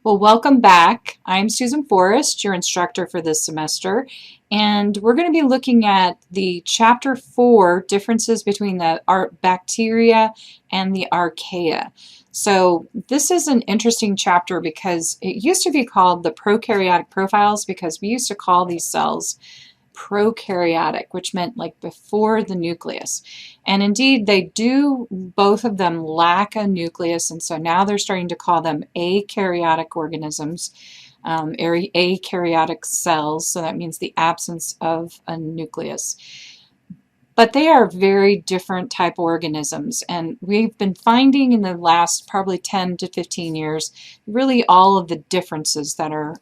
Well, welcome back. I'm Susan Forrest, your instructor for this semester, and we're going to be looking at the Chapter 4 differences between the bacteria and the archaea. So this is an interesting chapter because it used to be called the prokaryotic profiles because we used to call these cells prokaryotic, which meant like before the nucleus. And indeed, they do, both of them lack a nucleus, and so now they're starting to call them akaryotic organisms, akaryotic cells, so that means the absence of a nucleus. But they are very different type organisms, and we've been finding in the last probably 10 to 15 years really all of the differences that are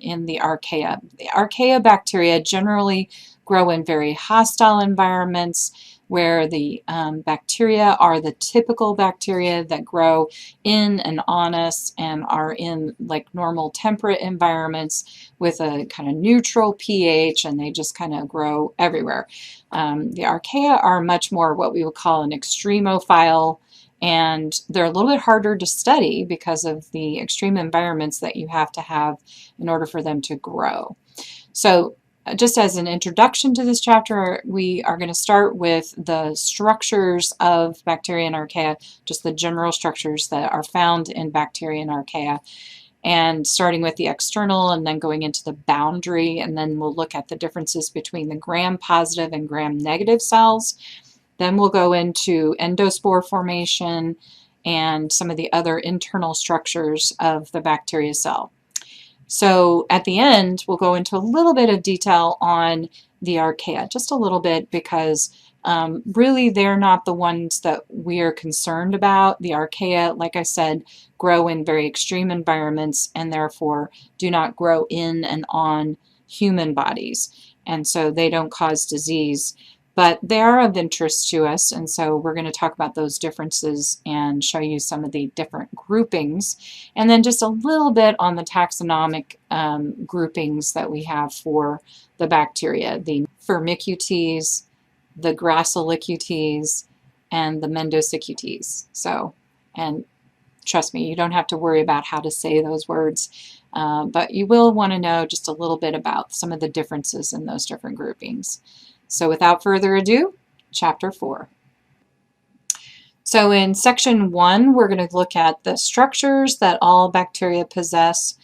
in the archaea. The archaea bacteria generally grow in very hostile environments where the bacteria are the typical bacteria that grow in and on us and are in like normal temperate environments with a kind of neutral pH, and they just kind of grow everywhere. The archaea are much more what we would call an extremophile, and they're a little bit harder to study because of the extreme environments that you have to have in order for them to grow. So just as an introduction to this chapter, we are going to start with the structures of bacteria and archaea, just the general structures that are found in bacteria and archaea, and starting with the external and then going into the boundary, and then we'll look at the differences between the gram-positive and gram-negative cells. Then we'll go into endospore formation and some of the other internal structures of the bacteria cell. So at the end, we'll go into a little bit of detail on the archaea, just a little bit, because really they're not the ones that we are concerned about. The archaea, like I said, grow in very extreme environments and therefore do not grow in and on human bodies. And so they don't cause disease. But they are of interest to us, and so we're going to talk about those differences and show you some of the different groupings, and then just a little bit on the taxonomic groupings that we have for the bacteria, the Firmicutes, the Gracilocutes, and the Mendocicutes. So, and trust me, you don't have to worry about how to say those words, but you will want to know just a little bit about some of the differences in those different groupings. So without further ado, Chapter 4. So in Section 1, we're going to look at the structures that all bacteria possess,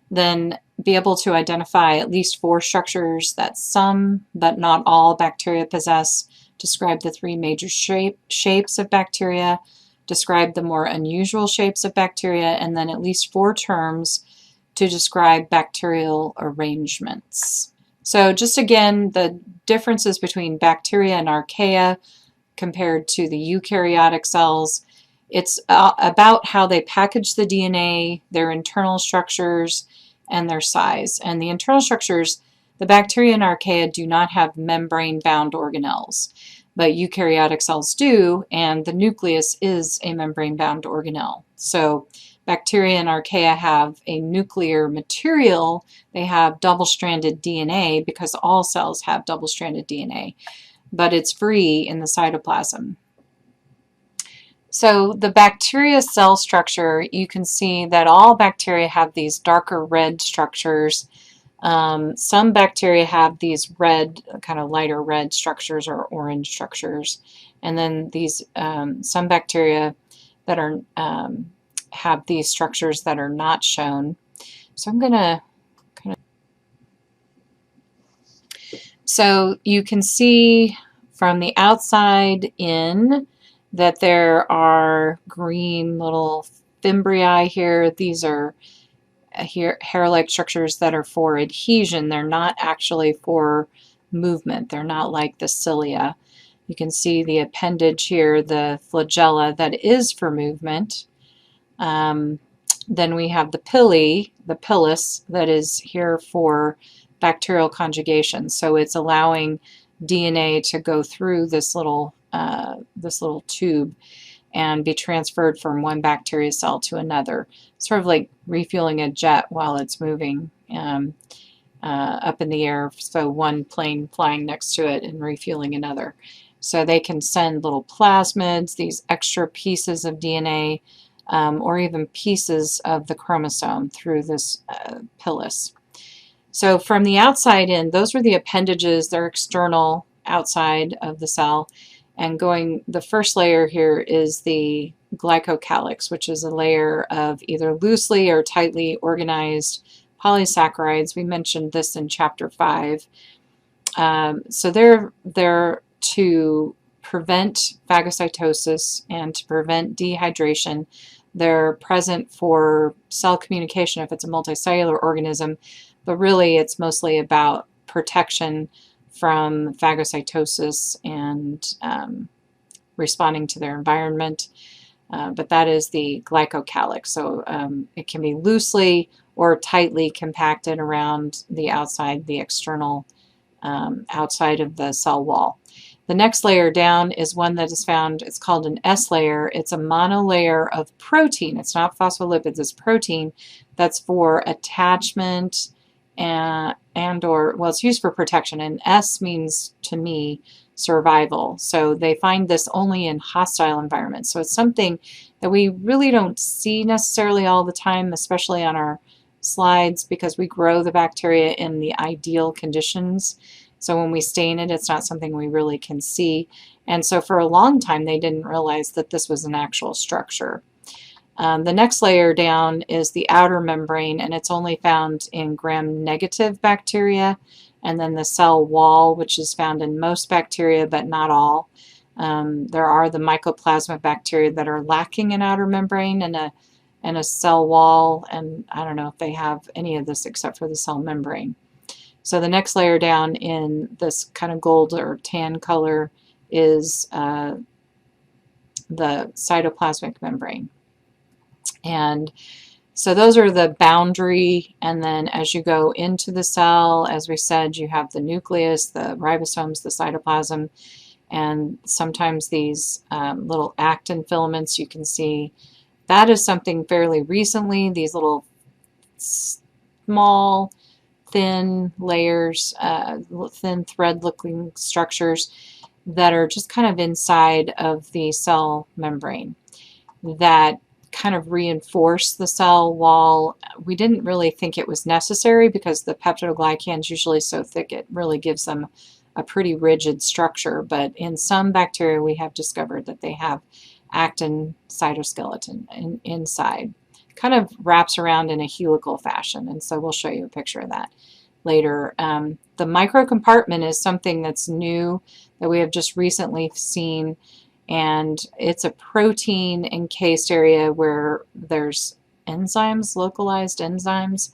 then be able to identify at least 4 structures that some but not all bacteria possess, describe the 3 major shapes of bacteria, describe the more unusual shapes of bacteria, and then at least 4 terms to describe bacterial arrangements. So just again, the differences between bacteria and archaea compared to the eukaryotic cells. It's about how they package the DNA, their internal structures, and their size. And the internal structures, the bacteria and archaea do not have membrane-bound organelles, but eukaryotic cells do, and the nucleus is a membrane-bound organelle. So bacteria and archaea have a nuclear material. They have double-stranded DNA because all cells have double-stranded DNA, but it's free in the cytoplasm. So the bacteria cell structure, you can see that all bacteria have these darker red structures. Some bacteria have these red, kind of lighter red structures or orange structures, and then these some bacteria that are have these structures that are not shown. So I'm going to kind of, so you can see from the outside in that there are green little fimbriae here. These are hair-like structures that are for adhesion. They're not actually for movement. They're not like the cilia. You can see the appendage here, the flagella, that is for movement. Then we have the pili, the pilus, that is here for bacterial conjugation. So it's allowing DNA to go through this little tube and be transferred from one bacteria cell to another, sort of like refueling a jet while it's moving up in the air, so one plane flying next to it and refueling another. So they can send little plasmids, these extra pieces of DNA, or even pieces of the chromosome through this pilus. So from the outside in, those are the appendages. They're external outside of the cell. And the first layer here is the glycocalyx, which is a layer of either loosely or tightly organized polysaccharides. We mentioned this in chapter 5. So they're there to prevent phagocytosis and to prevent dehydration. They're present for cell communication if it's a multicellular organism, but really it's mostly about protection from phagocytosis and responding to their environment. But that is the glycocalyx. So it can be loosely or tightly compacted around the outside, the external outside of the cell wall. The next layer down is one that is found, it's called an S layer. It's a monolayer of protein. It's not phospholipids, it's protein that's for attachment and/or, well, it's used for protection, and S means, to me, survival. So they find this only in hostile environments. So it's something that we really don't see necessarily all the time, especially on our slides, because we grow the bacteria in the ideal conditions. So when we stain it, it's not something we really can see. And so for a long time, they didn't realize that this was an actual structure. The next layer down is the outer membrane, and it's only found in gram-negative bacteria. And then the cell wall, which is found in most bacteria, but not all. There are the Mycoplasma bacteria that are lacking an outer membrane and a cell wall, and I don't know if they have any of this except for the cell membrane. So the next layer down in this kind of gold or tan color is the cytoplasmic membrane. And so those are the boundary, and then as you go into the cell, as we said, you have the nucleus, the ribosomes, the cytoplasm, and sometimes these little actin filaments you can see. That is something fairly recently, these little small, thin layers, thin thread-looking structures that are just kind of inside of the cell membrane that kind of reinforce the cell wall. We didn't really think it was necessary because the peptidoglycan is usually so thick it really gives them a pretty rigid structure, but in some bacteria we have discovered that they have actin cytoskeleton inside. Kind of wraps around in a helical fashion, and so we'll show you a picture of that later. The microcompartment is something that's new that we have just recently seen, and it's a protein encased area where there's enzymes, localized enzymes,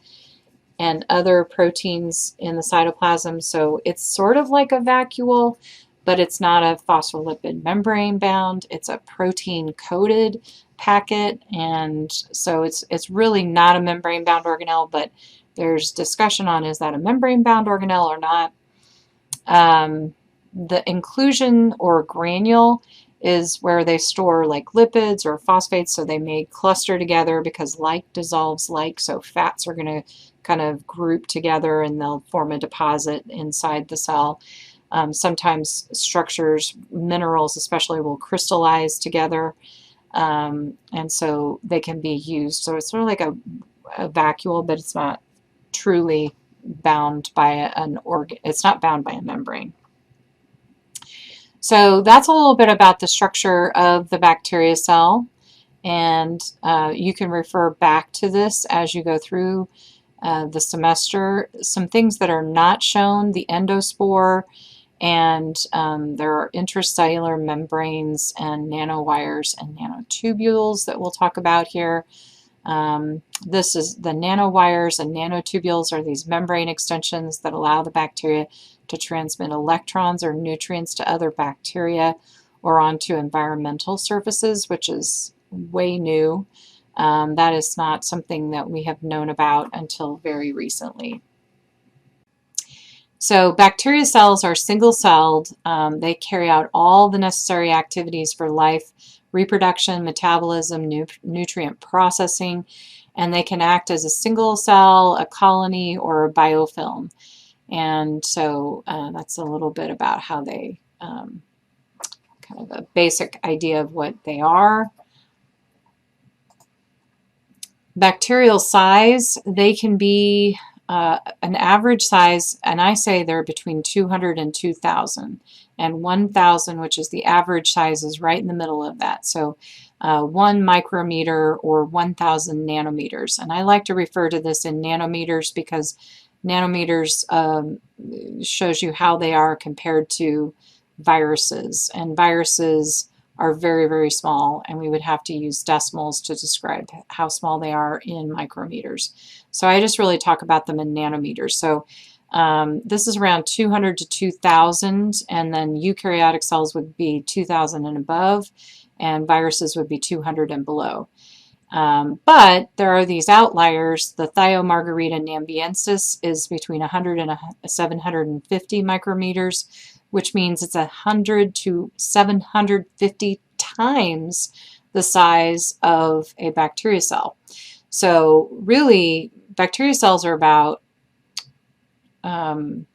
and other proteins in the cytoplasm. So it's sort of like a vacuole, but it's not a phospholipid membrane bound. It's a protein coated packet, and so it's really not a membrane bound organelle, but there's discussion on is that a membrane bound organelle or not. The inclusion or granule is where they store like lipids or phosphates, so they may cluster together because like dissolves like, so fats are going to kind of group together and they'll form a deposit inside the cell. Sometimes structures, minerals especially, will crystallize together, and so they can be used. So it's sort of like a vacuole, but it's not truly bound by an organ. It's not bound by a membrane. So that's a little bit about the structure of the bacteria cell, and you can refer back to this as you go through the semester. Some things that are not shown: the endospore, and there are intracellular membranes and nanowires and nanotubules that we'll talk about here. This is the nanowires and nanotubules are these membrane extensions that allow the bacteria to transmit electrons or nutrients to other bacteria or onto environmental surfaces, which is way new. That is not something that we have known about until very recently. So bacteria cells are single-celled. They carry out all the necessary activities for life, reproduction, metabolism, nutrient processing, and they can act as a single cell, a colony, or a biofilm. And so that's a little bit about how they, kind of a basic idea of what they are. Bacterial size, they can be an average size, and I say they're between 200 and 2,000. And 1,000, which is the average size, is right in the middle of that. So 1 micrometer or 1,000 nanometers. And I like to refer to this in nanometers because nanometers shows you how they are compared to viruses. And viruses are very, very small, and we would have to use decimals to describe how small they are in micrometers. So I just really talk about them in nanometers. So this is around 200 to 2,000, and then eukaryotic cells would be 2,000 and above, and viruses would be 200 and below. But there are these outliers. The Thiomargarita nambiensis is between 100 and 750 micrometers, which means it's 100 to 750 times the size of a bacteria cell. So really, bacteria cells are about 10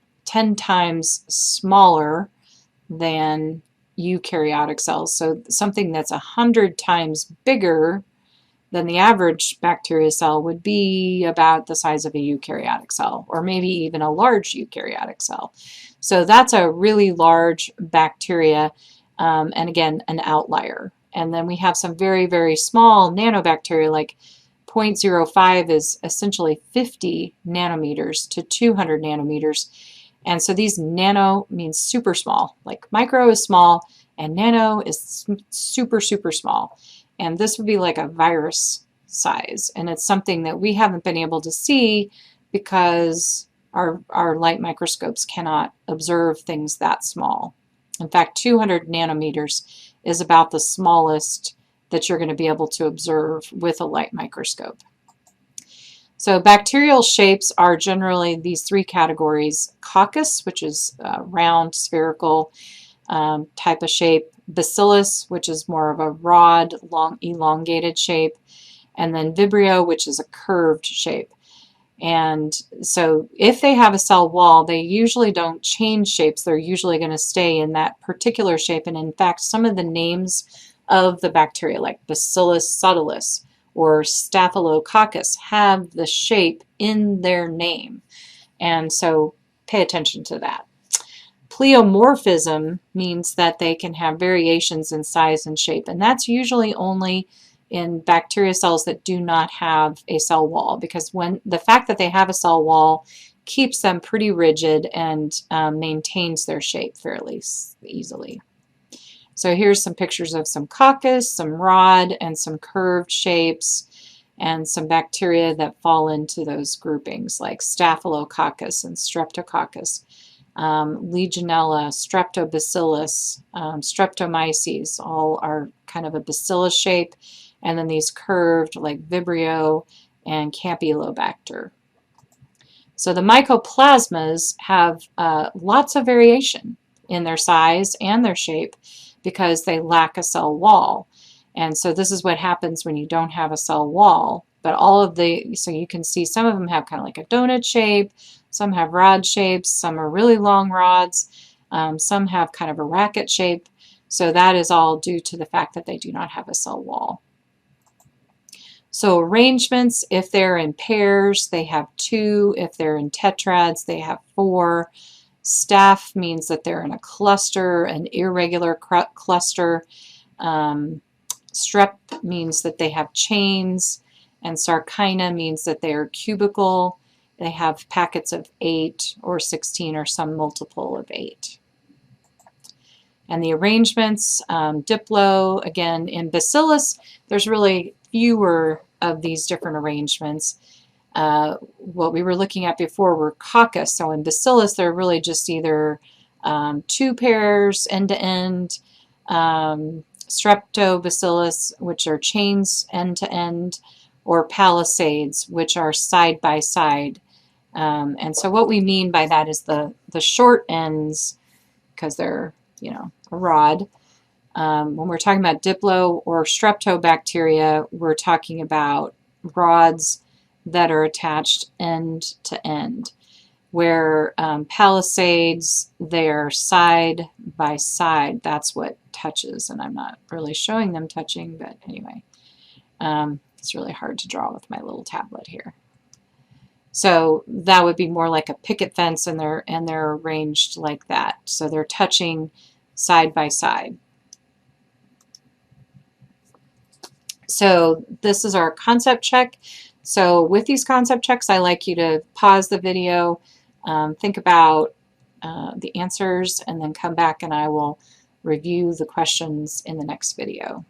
times smaller than eukaryotic cells. So something that's 100 times bigger than the average bacteria cell would be about the size of a eukaryotic cell, or maybe even a large eukaryotic cell. So that's a really large bacteria, and again, an outlier. And then we have some very, very small nanobacteria, like 0.05 is essentially 50 nanometers to 200 nanometers. And so these nano means super small. Like micro is small, and nano is super, super small. And this would be like a virus size. And it's something that we haven't been able to see because our light microscopes cannot observe things that small. In fact, 200 nanometers is about the smallest that you're going to be able to observe with a light microscope. So bacterial shapes are generally these three categories: coccus, which is round, spherical type of shape; bacillus, which is more of a rod, long, elongated shape; and then vibrio, which is a curved shape. And so if they have a cell wall, they usually don't change shapes. They're usually going to stay in that particular shape. And in fact, some of the names of the bacteria, like Bacillus subtilis or Staphylococcus, have the shape in their name. And so pay attention to that. Pleomorphism means that they can have variations in size and shape, and that's usually only in bacteria cells that do not have a cell wall, because when the fact that they have a cell wall keeps them pretty rigid and maintains their shape fairly easily. So here's some pictures of some coccus, some rod, and some curved shapes, and some bacteria that fall into those groupings like Staphylococcus and Streptococcus. Legionella, Streptobacillus, Streptomyces, all are kind of a bacillus shape, and then these curved like Vibrio and Campylobacter. So the Mycoplasmas have lots of variation in their size and their shape because they lack a cell wall. And so this is what happens when you don't have a cell wall. But all of the, so you can see some of them have kind of like a donut shape, some have rod shapes, some are really long rods, some have kind of a racket shape. So that is all due to the fact that they do not have a cell wall. So arrangements, if they're in pairs, they have 2. If they're in tetrads, they have 4. Staph means that they're in a cluster, an irregular cluster. Strep means that they have chains, and Sarcina means that they are cubical. They have packets of 8 or 16 or some multiple of 8. And the arrangements, diplo, again, in Bacillus, there's really fewer of these different arrangements. What we were looking at before were coccus. So in Bacillus, they're really just either 2 pairs end-to-end, Streptobacillus, which are chains end-to-end, or palisades, which are side-by-side. And so what we mean by that is the short ends, because they're, you know, a rod. When we're talking about diplo or streptobacteria, we're talking about rods that are attached end to end, where palisades, they're side by side. That's what touches, and I'm not really showing them touching, but anyway. It's really hard to draw with my little tablet here. So that would be more like a picket fence, and they're arranged like that. So they're touching side by side. So this is our concept check. So with these concept checks, I like you to pause the video, think about the answers, and then come back and I will review the questions in the next video.